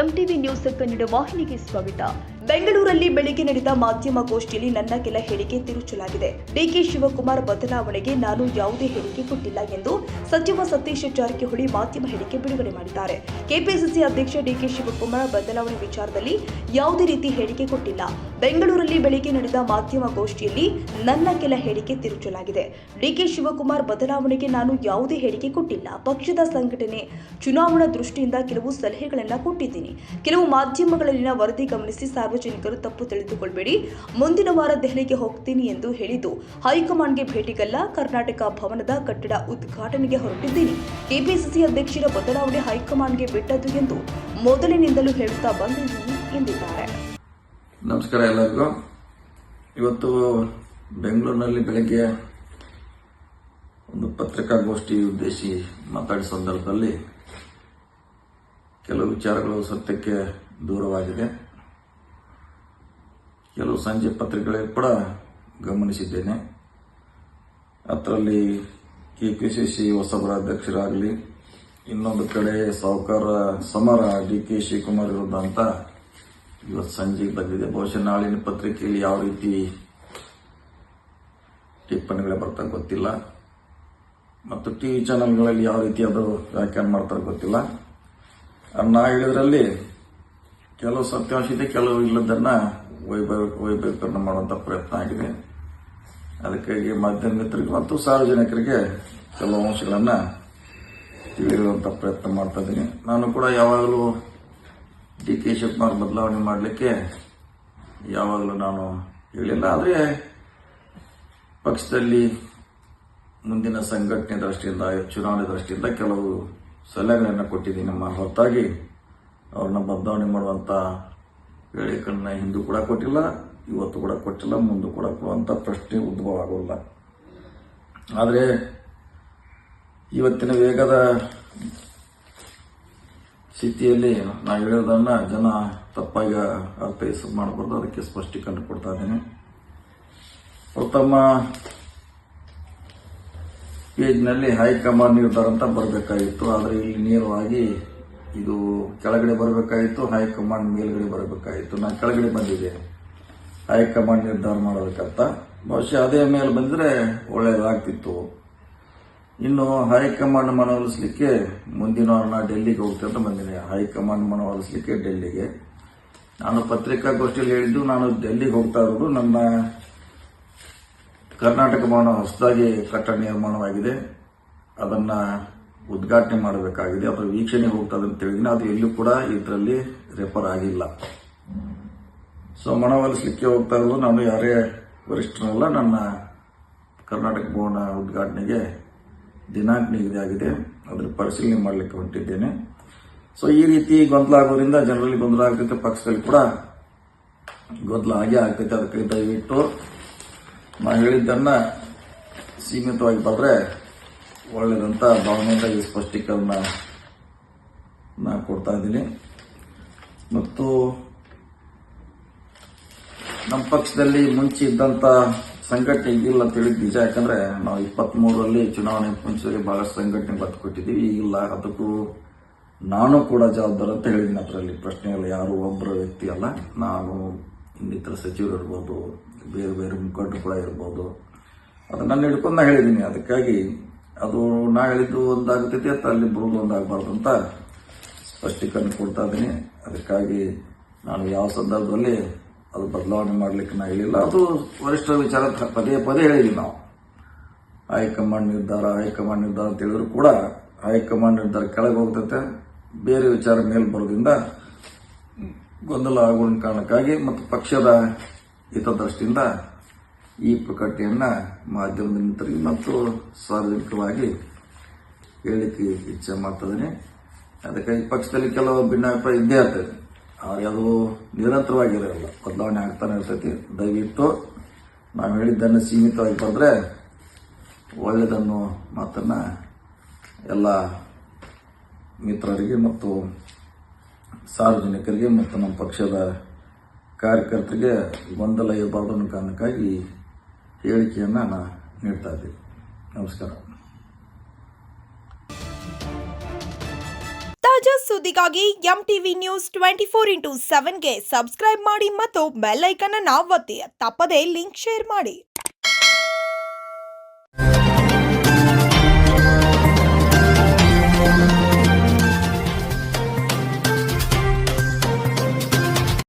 MTV news Kannada ವಾಹಿನಿಗೆ ಸ್ವಾಗತ. ಬೆಂಗಳೂರಲ್ಲಿ ಬೆಳಗ್ಗೆ ನಡೆದ ಮಾಧ್ಯಮಗೋಷ್ಠಿಯಲ್ಲಿ ನನ್ನ ಕೆಲ ಹೇಳಿಕೆ ತಿರುಚಲಾಗಿದೆ. ಡಿಕೆ ಶಿವಕುಮಾರ್ ಬದಲಾವಣೆಗೆ ನಾನು ಯಾವುದೇ ಹೇಳಿಕೆ ಕೊಟ್ಟಿಲ್ಲ ಎಂದು ಸಚಿವ ಸತೀಶ್ ಜಾರಕಿಹೊಳಿ ಮಾಧ್ಯಮ ಹೇಳಿಕೆ ಬಿಡುಗಡೆ ಮಾಡಿದ್ದಾರೆ. ಕೆಪಿಸಿಸಿ ಅಧ್ಯಕ್ಷ ಡಿಕೆ ಶಿವಕುಮಾರ್ ಬದಲಾವಣೆ ವಿಚಾರದಲ್ಲಿ ಯಾವುದೇ ರೀತಿ ಹೇಳಿಕೆ ಕೊಟ್ಟಿಲ್ಲ. ಬೆಂಗಳೂರಲ್ಲಿ ಬೆಳಗ್ಗೆ ನಡೆದ ಮಾಧ್ಯಮಗೋಷ್ಠಿಯಲ್ಲಿ ನನ್ನ ಕೆಲ ಹೇಳಿಕೆ ತಿರುಚಲಾಗಿದೆ. ಡಿಕೆ ಶಿವಕುಮಾರ್ ಬದಲಾವಣೆಗೆ ನಾನು ಯಾವುದೇ ಹೇಳಿಕೆ ಕೊಟ್ಟಿಲ್ಲ. ಪಕ್ಷದ ಸಂಘಟನೆ, ಚುನಾವಣಾ ದೃಷ್ಟಿಯಿಂದ ಕೆಲವು ಸಲಹೆಗಳನ್ನು ಕೊಟ್ಟಿದ್ದೀನಿ. ಕೆಲವು ಮಾಧ್ಯಮಗಳಲ್ಲಿನ ವರದಿ ಗಮನಿಸಿ ಸಾರ್ವಜನಿಕರು ತಪ್ಪು ತಿಳಿದುಕೊಳ್ಳಬೇಡಿ. ಮುಂದಿನ ವಾರ ದೆಹಲಿಗೆ ಹೋಗ್ತೀನಿ ಎಂದು ಹೇಳಿದ್ದು ಹೈಕಮಾಂಡ್ಗೆ ಭೇಟಿಗಲ್ಲ, ಕರ್ನಾಟಕ ಭವನದ ಕಟ್ಟಡ ಉದ್ಘಾಟನೆಗೆ ಹೊರಟಿದ್ದೀನಿ. ಕೆಪಿಸಿಸಿ ಅಧ್ಯಕ್ಷರ ಬದಲಾವಣೆ ಹೈಕಮಾಂಡ್ಗೆ ಬಿಟ್ಟದ್ದು ಎಂದು ಮೊದಲಿನಿಂದಲೂ ಹೇಳುತ್ತಾ ಬಂದಿದ್ದೀನಿ ಎಂದಿದ್ದಾರೆ. ನಮಸ್ಕಾರ ಎಲ್ಲರಿಗೂ. ಇವತ್ತು ಬೆಂಗಳೂರಿನಲ್ಲಿ ಬೆಳಗ್ಗೆ ಒಂದು ಪತ್ರಿಕಾಗೋಷ್ಠಿ ಉದ್ದೇಶಿ ಮಾತಾಡಿದ ಸಂದರ್ಭದಲ್ಲಿ ಕೆಲವು ವಿಚಾರಗಳು ಸತ್ಯಕ್ಕೆ ದೂರವಾಗಿದೆ. ಕೆಲವು ಸಂಜೆ ಪತ್ರಿಕೆಗಳಲ್ಲಿ ಕೂಡ ಗಮನಿಸಿದ್ದೇನೆ. ಅದರಲ್ಲಿ ಕೆಪಿಸಿಸಿ ಹೊಸಬರ ಅಧ್ಯಕ್ಷರಾಗಲಿ, ಇನ್ನೊಂದು ಕಡೆ ಸಾಹುಕಾರ ಸಮರ ಡಿಕೆ ಶಿವಕುಮಾರ್ ವಿರುದ್ಧ ಅಂತ ಇವತ್ತು ಸಂಜೆಗೆ ಬಂದಿದೆ. ಬಹುಶಃ ನಾಳಿನ ಪತ್ರಿಕೆಯಲ್ಲಿ ಯಾವ ರೀತಿ ಟಿಪ್ಪಣಿಗಳೇ ಬರ್ತಾ ಗೊತ್ತಿಲ್ಲ, ಮತ್ತು ಟಿವಿ ಚಾನೆಲ್ಗಳಲ್ಲಿ ಯಾವ ರೀತಿ ಅದು ವ್ಯಾಖ್ಯಾನ ಮಾಡ್ತಾರೆ ಗೊತ್ತಿಲ್ಲ. ನಾ ಹೇಳಿದ್ರಲ್ಲಿ ಕೆಲವು ಸತ್ಯಾಂಶ ಇದೆ, ಕೆಲವು ಇಲ್ಲದನ್ನ ವೈಭವೀಕರಣ ಮಾಡುವಂಥ ಪ್ರಯತ್ನ ಆಗಿದೆ. ಅದಕ್ಕಾಗಿ ಮಾಧ್ಯಮ ಮಿತ್ರರಿಗೆ ಮತ್ತು ಸಾರ್ವಜನಿಕರಿಗೆ ಕೆಲವು ಅಂಶಗಳನ್ನು ತಿಳಿಯುವಂಥ ಪ್ರಯತ್ನ ಮಾಡ್ತಾ ಇದ್ದೀನಿ. ನಾನು ಕೂಡ ಯಾವಾಗಲೂ ಡಿ ಕೆ ಶಿವಕುಮಾರ್ ಬದಲಾವಣೆ ಮಾಡಲಿಕ್ಕೆ ಯಾವಾಗಲೂ ನಾನು ಹೇಳಿಲ್ಲ. ಆದರೆ ಪಕ್ಷದಲ್ಲಿ ಮುಂದಿನ ಸಂಘಟನೆ ದೃಷ್ಟಿಯಿಂದ, ಚುನಾವಣೆ ದೃಷ್ಟಿಯಿಂದ ಕೆಲವು ಸಲಹೆಗಳನ್ನು ಕೊಟ್ಟಿದ್ದೀನಿ. ನಮ್ಮ ಹೊರತಾಗಿ ಅವ್ರನ್ನ ಬದಲಾವಣೆ ಮಾಡುವಂಥ ಹೇಳಿಕೆಗಳನ್ನ ಹಿಂದೂ ಕೂಡ ಕೊಟ್ಟಿಲ್ಲ, ಇವತ್ತು ಕೂಡ ಕೊಟ್ಟಿಲ್ಲ, ಮುಂದೆ ಕೂಡ ಕೊಡುವಂಥ ಪ್ರಶ್ನೆ ಉದ್ಭವ ಆಗೋಲ್ಲ. ಆದರೆ ಇವತ್ತಿನ ವೇಗದ ಸ್ಥಿತಿಯಲ್ಲಿ ನಾವು ಹೇಳೋದನ್ನ ಜನ ತಪ್ಪಾಗಿ ಅರ್ಥೈಸ ಮಾಡಬಾರ್ದು. ಅದಕ್ಕೆ ಸ್ಪಷ್ಟೀಕರಣ ಕೊಡ್ತಾ ಇದ್ದೇನೆ. ಪ್ರಥಮ ಪೇಜ್ನಲ್ಲಿ ಹೈಕಮಾಂಡ್ ನಿರ್ಧಾರ ಅಂತ ಬರಬೇಕಾಗಿತ್ತು. ಆದರೆ ಇಲ್ಲಿ ನೇರವಾಗಿ ಇದು ಕೆಳಗಡೆ ಬರಬೇಕಾಗಿತ್ತು, ಹೈಕಮಾಂಡ್ ಮೇಲ್ಗಡೆ ಬರಬೇಕಾಗಿತ್ತು. ನಾನು ಕೆಳಗಡೆ ಬಂದಿದೆ, ಹೈಕಮಾಂಡ್ ನಿರ್ಧಾರ ಮಾಡಬೇಕಂತ. ಬಹುಶಃ ಅದೇ ಮೇಲೆ ಬಂದರೆ ಒಳ್ಳೆಯದಾಗ್ತಿತ್ತು. ಇನ್ನು ಹೈಕಮಾಂಡ್ ಮನವೊಲಿಸಲಿಕ್ಕೆ ಮುಂದಿನ ವಾರ ನಾ ಡೆಲ್ಲಿಗೆ ಹೋಗ್ತೀನಿ ಅಂತ ಬಂದಿದೆ. ಹೈಕಮಾಂಡ್ ಮನವೊಲಿಸಲಿಕ್ಕೆ ಡೆಲ್ಲಿಗೆ ನಾನು ಪತ್ರಿಕಾಗೋಷ್ಠಿಯಲ್ಲಿ ಹೇಳಿದ್ದು, ನಾನು ಡೆಲ್ಲಿಗೆ ಹೋಗ್ತಾ ಇರೋದು ನನ್ನ ಕರ್ನಾಟಕ ಭವನ ಹೊಸದಾಗಿ ಕಟ್ಟಡ ನಿರ್ಮಾಣವಾಗಿದೆ, ಅದನ್ನ ಉದ್ಘಾಟನೆ ಮಾಡಬೇಕಾಗಿದೆ, ಅದರ ವೀಕ್ಷಣೆ ಹೋಗ್ತದೆ ಅಂತ ಹೇಳಿದ್ದೀನಿ. ಅದು ಎಲ್ಲೂ ಕೂಡ ಇದರಲ್ಲಿ ರೆಫರ್ ಆಗಿಲ್ಲ. ಸೊ ಮನವೊಲಿಸಲಿಕ್ಕೆ ಹೋಗ್ತಾ ಇರೋದು ನಾನು ಯಾರೇ ವರಿಷ್ಠರಲ್ಲ. ನನ್ನ ಕರ್ನಾಟಕ ಭವನ ಉದ್ಘಾಟನೆಗೆ ದಿನಾಂಕ ನಿಗದಿ ಆಗಿದೆ, ಅದರ ಪರಿಶೀಲನೆ ಮಾಡಲಿಕ್ಕೆ ಹೊಂಟಿದ್ದೇನೆ. ಸೊ ಈ ರೀತಿ ಗೊಂದಲ ಆಗೋದ್ರಿಂದ ಜನರಲ್ಲಿ ಗೊಂದಲ ಆಗ್ತೈತೆ, ಪಕ್ಷದಲ್ಲಿ ಕೂಡ ಗೊಂದಲ ಆಗೇ ಆಗ್ತೈತೆ. ಅದಕ್ಕೆ ದಯವಿಟ್ಟು ನಾನು ಹೇಳಿದ್ದನ್ನ ಸೀಮಿತವಾಗಿ ಬರೆದ್ರೆ ಒಳ್ಳೆಯದಂತ ಭಾವನೆಯಿಂದ ಈ ಸ್ಪಷ್ಟೀಕರಣ ನಾನು ಕೊಡ್ತಾ ಇದ್ದೀನಿ. ಮತ್ತು ನಮ್ಮ ಪಕ್ಷದಲ್ಲಿ ಮುಂಚೆ ಇದ್ದಂಥ ಸಂಘಟನೆ ಈಗಿಲ್ಲ ಅಂತ ಹೇಳಿದ್ ನಿಜ. ಯಾಕಂದ್ರೆ ನಾವು 23ರಲ್ಲಿ ಚುನಾವಣೆ ಮುಂಚೆ ಬಹಳಷ್ಟು ಸಂಘಟನೆ ಬತ್ತು ಕೊಟ್ಟಿದ್ದೀವಿ, ಈಗಿಲ್ಲ. ಅದಕ್ಕೂ ನಾನು ಕೂಡ ಜವಾಬ್ದಾರ ಅಂತ ಹೇಳಿದ್ದೀನಿ. ಅದರಲ್ಲಿ ಪ್ರಶ್ನೆ ಇಲ್ಲ, ಯಾರು ಒಬ್ಬರ ವ್ಯಕ್ತಿ ಅಲ್ಲ. ನಾನು ಇನ್ನಿತರ ಸಚಿವರು ಇರ್ಬೋದು, ಬೇರೆ ಬೇರೆ ಮುಖಂಡರು ಕೂಡ ಇರ್ಬೋದು, ಅದನ್ನ ನಾನು ಹಿಡ್ಕೊಂಡು ನಾ ಹೇಳಿದ್ದೀನಿ. ಅದಕ್ಕಾಗಿ ಅದು ನಾ ಹೇಳಿದ್ದು ಒಂದಾಗುತ್ತೈತೆ ಅಂತ ಅಲ್ಲಿ ಬರೋದು ಒಂದಾಗಬಾರ್ದು ಅಂತ ಸ್ಪಷ್ಟೀಕರಣ ಕೊಡ್ತಾ ಇದ್ದೀನಿ. ಅದಕ್ಕಾಗಿ ನಾನು ಯಾವ ಸಂದರ್ಭದಲ್ಲಿ ಅದು ಬದಲಾವಣೆ ಮಾಡಲಿಕ್ಕೆ ನಾ ಹೇಳಿಲ್ಲ. ಅದು ವರಿಷ್ಠರ ವಿಚಾರ ಪದೇ ಪದೇ ಹೇಳಿದ್ದೀವಿ ನಾವು. ಹೈಕಮಾಂಡ್ ನಿರ್ಧಾರ ಅಂತ ಹೇಳಿದ್ರು ಕೂಡ ಹೈಕಮಾಂಡ್ ನಿರ್ಧಾರ ಕೆಳಗೆ ಹೋಗ್ತೈತೆ, ಬೇರೆ ವಿಚಾರ ಮೇಲೆ ಬರೋದ್ರಿಂದ ಗೊಂದಲ ಆಗುವ ಕಾರಣಕ್ಕಾಗಿ ಮತ್ತು ಪಕ್ಷದ ಹಿತದೃಷ್ಟಿಯಿಂದ ಈ ಪ್ರಕಟಣೆಯನ್ನ ಮಾಧ್ಯಮದ ಮಿತ್ರರಿಗೆ ಮತ್ತು ಸಾರ್ವಜನಿಕವಾಗಿ ಹೇಳಿಕೆ ಇಚ್ಛೆ ಮಾಡ್ತಿದ್ದೀನಿ. ಅದಕ್ಕಾಗಿ ಪಕ್ಷದಲ್ಲಿ ಕೆಲವು ಭಿನ್ನಾಭಿಪ್ರಾಯ ಇದ್ದೇ ಆಗ್ತದೆ, ಆದರೆ ಅದು ನಿರಂತರವಾಗಿರೋಲ್ಲ, ಬದಲಾವಣೆ ಆಗ್ತಾನೆ ಇರ್ತೈತಿ. ದಯವಿಟ್ಟು ನಾವು ಹೇಳಿದ್ದನ್ನು ಸೀಮಿತವಾಗಿ ಬರೆದ್ರೆ ಒಳ್ಳೆಯದನ್ನು ಮಾತನ್ನ ಎಲ್ಲ ಮಿತ್ರರಿಗೆ ಮತ್ತು ಸಾರ್ವಜನಿಕರಿಗೆ ಮತ್ತು ನಮ್ಮ ಪಕ್ಷದ ಕಾರ್ಯಕರ್ತರಿಗೆ ಗೊಂದಲ ಇರಬಾರ್ದು ಅನ್ನೋ ಕಾರಣಕ್ಕಾಗಿ ಹೇಳಿಕೆಯನ್ನು ನಾನು ನೀಡ್ತಾ ಇದ್ದೀನಿ. ನಮಸ್ಕಾರ. ತಾಜಾ ಸುದ್ದಿಗಾಗಿ MTV ನ್ಯೂಸ್ 24/7ಗೆ ಸಬ್ಸ್ಕ್ರೈಬ್ ಮಾಡಿ ಮತ್ತು ಬೆಲ್ ಐಕಾನ್ ಅನ್ನು ಒತ್ತಿ. ತಪ್ಪದೇ ಲಿಂಕ್ ಶೇರ್ ಮಾಡಿ.